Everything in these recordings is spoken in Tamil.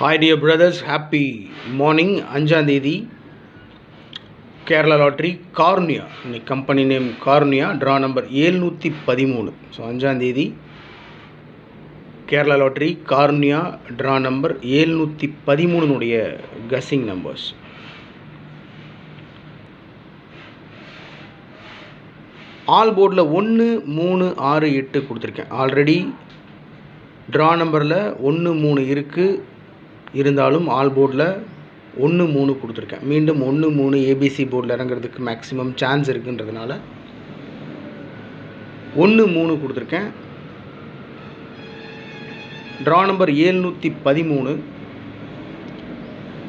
Hi dear brothers, happy morning. 5ஆம் தேதி கேரளா லாட்ரி கார்னியா, இன்னைக்கு company name cornea, draw number 713. So 5ஆம் தேதி Kerala lottery cornea draw number 713 guessing numbers. All போர்டில் 1, 3, 6, 8 கொடுத்துருக்கேன். ஆல்ரெடி ட்ரா நம்பரில் 1, 3 இருக்குது, இருந்தாலும் ஆல் போர்டில் 1, 3 கொடுத்துருக்கேன். மீண்டும் 1, 3 ஏபிசி போர்டில் இறங்குறதுக்கு மேக்ஸிமம் சான்ஸ் இருக்குன்றதுனால 1, 3 கொடுத்துருக்கேன். ட்ரா நம்பர் 713,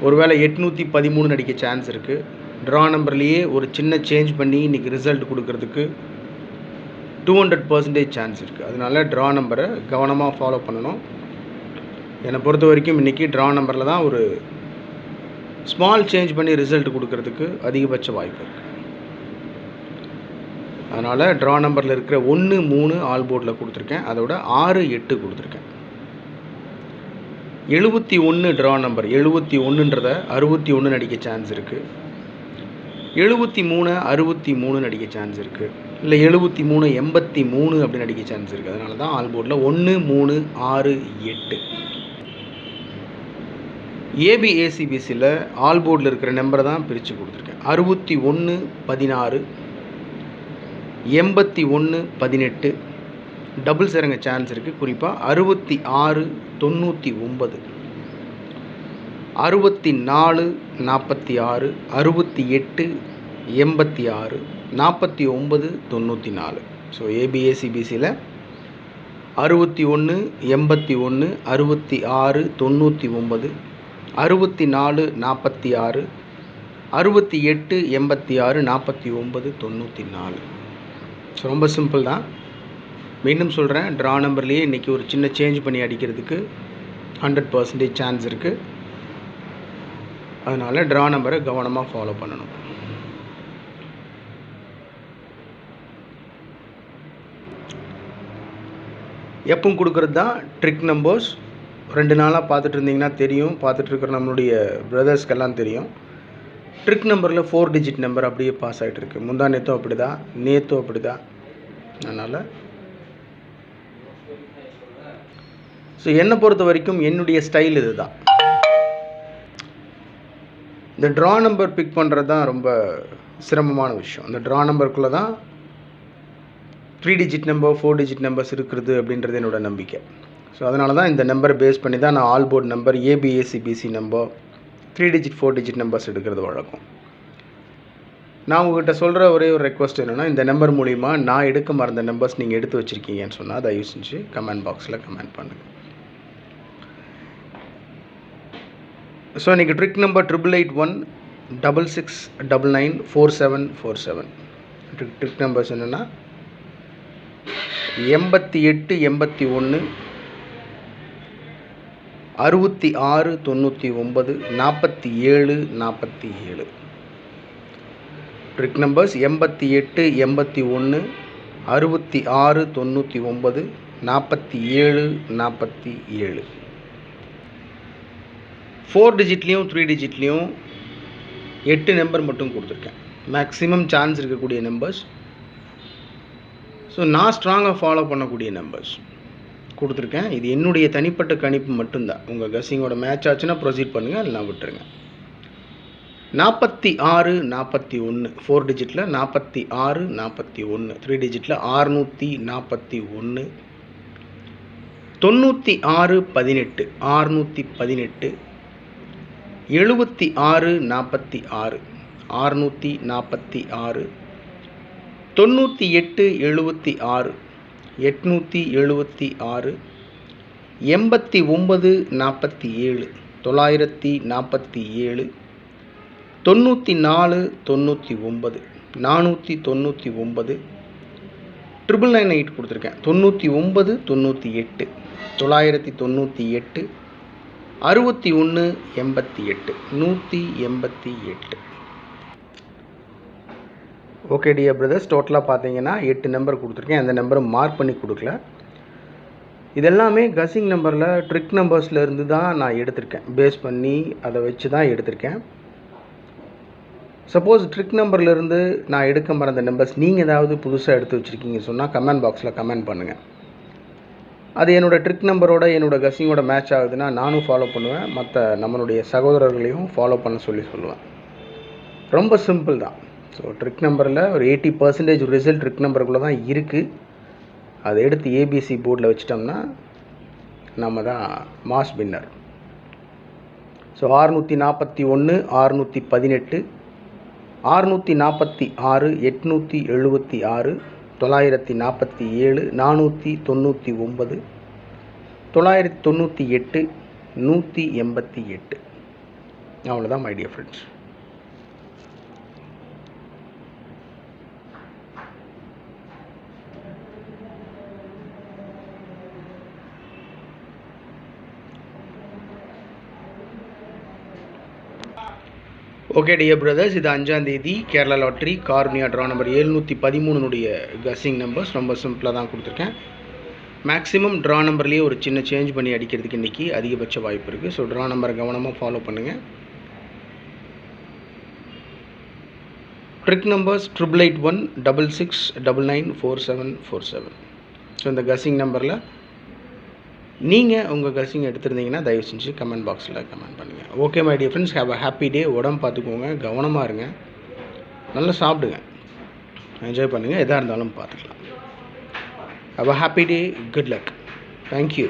ஒருவேளை 813 அடிக்க சான்ஸ் இருக்குது. ட்ரா நம்பர்லேயே ஒரு சின்ன சேஞ்ச் பண்ணி இன்றைக்கி ரிசல்ட் கொடுக்கறதுக்கு 200% சான்ஸ் இருக்குது. அதனால் ட்ரா நம்பரை கவனமாக ஃபாலோ பண்ணணும். என்னை பொறுத்த வரைக்கும் இன்றைக்கி ட்ரா நம்பரில் தான் ஒரு ஸ்மால் சேஞ்ச் பண்ணி ரிசல்ட் கொடுக்கறதுக்கு அதிகபட்ச வாய்ப்பு இருக்குது. அதனால் ட்ரா நம்பரில் இருக்கிற 1, 3 ஆல் போர்டில் கொடுத்துருக்கேன். அதோட 6, 8 கொடுத்துருக்கேன். 71 ட்ரா நம்பர், 71ன்றதை 61 அடிக்க சான்ஸ் இருக்குது. 73, 63 அடிக்க சான்ஸ் இருக்குது. இல்லை 73, 83 அப்படின்னு அடிக்க சான்ஸ் இருக்குது. அதனால தான் ஆல் போர்டில் 1, 3, 6, 8. ஏபிஏசிபிசியில் ஆல் போர்டில் இருக்கிற நம்பரை தான் பிரித்து கொடுத்துருக்கேன். 61, 16, 81, 18 டபுள்ஸ் இறங்க சான்ஸ் இருக்குது. குறிப்பாக 66, 99, 64, 46, 68, 86, 49, 94. ஸோ ஏபிஏசிபிசியில் 61, 81, 66, 99, 64, 46, 68, 86, 49, 94. ஸோ ரொம்ப சிம்பிள் தான். மீண்டும் சொல்கிறேன், ட்ரா நம்பர்லேயே இன்றைக்கி ஒரு சின்ன சேஞ்ச் பண்ணி அடிக்கிறதுக்கு 100% சான்ஸ் இருக்குது. அதனால் ட்ரா நம்பரை கவனமாக ஃபாலோ பண்ணணும். எப்பவும் கொடுக்குறது தான் ட்ரிக் நம்பர்ஸ். 2 நாளாக பார்த்துட்டு இருந்தீங்கன்னா தெரியும், பார்த்துட்ருக்கிற நம்மளுடைய பிரதர்ஸ்க்கெல்லாம் தெரியும். ட்ரிக் நம்பரில் 4 டிஜிட் நம்பர் அப்படியே பாஸ் ஆகிட்டு இருக்கு. முந்தா நேற்றும் அப்படி தான், நேற்றும் அப்படி தான். அதனால் ஸோ என்னை பொறுத்த வரைக்கும் என்னுடைய ஸ்டைல் இது தான். இந்த ட்ரா நம்பர் பிக் பண்ணுறது தான் ரொம்ப சிரமமான விஷயம். இந்த ட்ரா நம்பருக்குள்ளே தான் 3 டிஜிட் நம்பர், 4 டிஜிட் நம்பர்ஸ் இருக்கிறது அப்படின்றது என்னோடய நம்பிக்கை. ஸோ அதனால தான் இந்த நம்பரை பேஸ் பண்ணி தான் நான் all board number, ABACBC number, 3 digit 4 digit numbers எடுக்கிறது வழக்கம். நான் உங்கள்கிட்ட சொல்கிற ஒரே ஒரு ரெக்வஸ்ட் என்னென்னா, இந்த நம்பர் மூலிமா நான் எடுக்க மறந்த நம்பர்ஸ் நீங்கள் எடுத்து வச்சுருக்கீங்கன்னு சொன்னால் தயவு செஞ்சு கமெண்ட் பாக்ஸில் கமெண்ட் பண்ணுங்கள். ஸோ இன்றைக்கி ட்ரிக் நம்பர் 881 66 99 47 47. ட்ரிக் நம்பர்ஸ் என்னென்னா 88 81 66 99 47 47. Trick numbers 88 81 66 99 47 47. 4 டிஜிட்லேயும் 3 டிஜிட்லேயும் 8 நம்பர் மட்டும் கொடுத்துருக்கேன். மேக்ஸிமம் சான்ஸ் இருக்கக்கூடிய நம்பர்ஸ். ஸோ நான் ஸ்ட்ராங்காக ஃபாலோ பண்ணக்கூடிய நம்பர்ஸ் கொடுத்துருக்கேன். இது என்னுடைய தனிப்பட்ட கணிப்பு மட்டும்தான். உங்கள் கஸ்ஸிங்கோட மேட்ச் ஆச்சுன்னா ப்ரொசீட் பண்ணுங்கள், இல்லைனா விட்டுருங்க. 46, 41 4 டிஜிட்டில் 46, 41 3 டிஜிட்டில் 641, 96, 18 618, 76, 46 646, 98, 76 876, 89, 47 947, 94, 99 499, 998 கொடுத்துருக்கேன். 99, 98 998, 61, 88 188. ஓகே டியர் பிரதர்ஸ், டோட்டலாக பார்த்தீங்கன்னா 8 நம்பர் கொடுத்துருக்கேன். அந்த நம்பரை மார்க் பண்ணி கொடுக்கல. இதெல்லாமே கஸ்ஸிங் நம்பரில் ட்ரிக் நம்பர்ஸில் இருந்து தான் நான் எடுத்திருக்கேன். பேஸ் பண்ணி அதை வச்சு தான் எடுத்திருக்கேன். சப்போஸ் ட்ரிக் நம்பர்லேருந்து நான் எடுக்க மறந்த நம்பர்ஸ் நீங்கள் ஏதாவது புதுசாக எடுத்து வச்சுருக்கீங்க சொன்னால் கமெண்ட் பாக்ஸில் கமெண்ட் பண்ணுங்கள். அது என்னோடய ட்ரிக் நம்பரோட என்னோடய கஸ்ஸிங்கோட மேட்ச் ஆகுதுன்னா நானும் ஃபாலோ பண்ணுவேன். மற்ற நம்மளுடைய சகோதரர்களையும் ஃபாலோ பண்ண சொல்லுவேன். ரொம்ப சிம்பிள் தான். ஸோ ட்ரிக் நம்பரில் ஒரு 80% ரிசல்ட் ட்ரிக் நம்பருக்குள்ளே தான் இருக்குது. அதை எடுத்து ஏபிசி போர்டில் வச்சிட்டோம்னா நம்ம தான் மாஸ் வின்னர். ஸோ 641, 618, 646, 876, 947, 499, 998, 188. அவ்வளோதான் my dear friends. Okay dear brothers, இது 5ஆம் தேதி Kerala lottery cornea draw number 713 guessing numbers. ரொம்ப சிம்பிளாக தான் கொடுத்துருக்கேன். மேக்ஸிமம் ட்ரா நம்பர்லேயே ஒரு சின்ன சேஞ்ச் பண்ணி அடிக்கிறதுக்கு இன்றைக்கி அதிகபட்ச வாய்ப்பு இருக்குது. ஸோ ட்ரா நம்பரை கவனமாக ஃபாலோ பண்ணுங்கள். Trick numbers 8881, 66994747. ஸோ இந்த கஸ்ஸிங் நம்பரில் நீங்கள் உங்கள் கஸ்ஸிங் எடுத்துருந்தீங்கன்னா தயவு செஞ்சு கமெண்ட் பாக்ஸில் கமெண்ட் பண்ணுங்கள். Okay my dear friends, have a happy day. உடம்பு பார்த்துக்கோங்க, கவனமாக இருங்க, நல்லா சாப்பிடுங்க, என்ஜாய் பண்ணுங்கள். எதாக இருந்தாலும் பார்த்துக்கலாம். Have a happy day. Good luck. Thank you.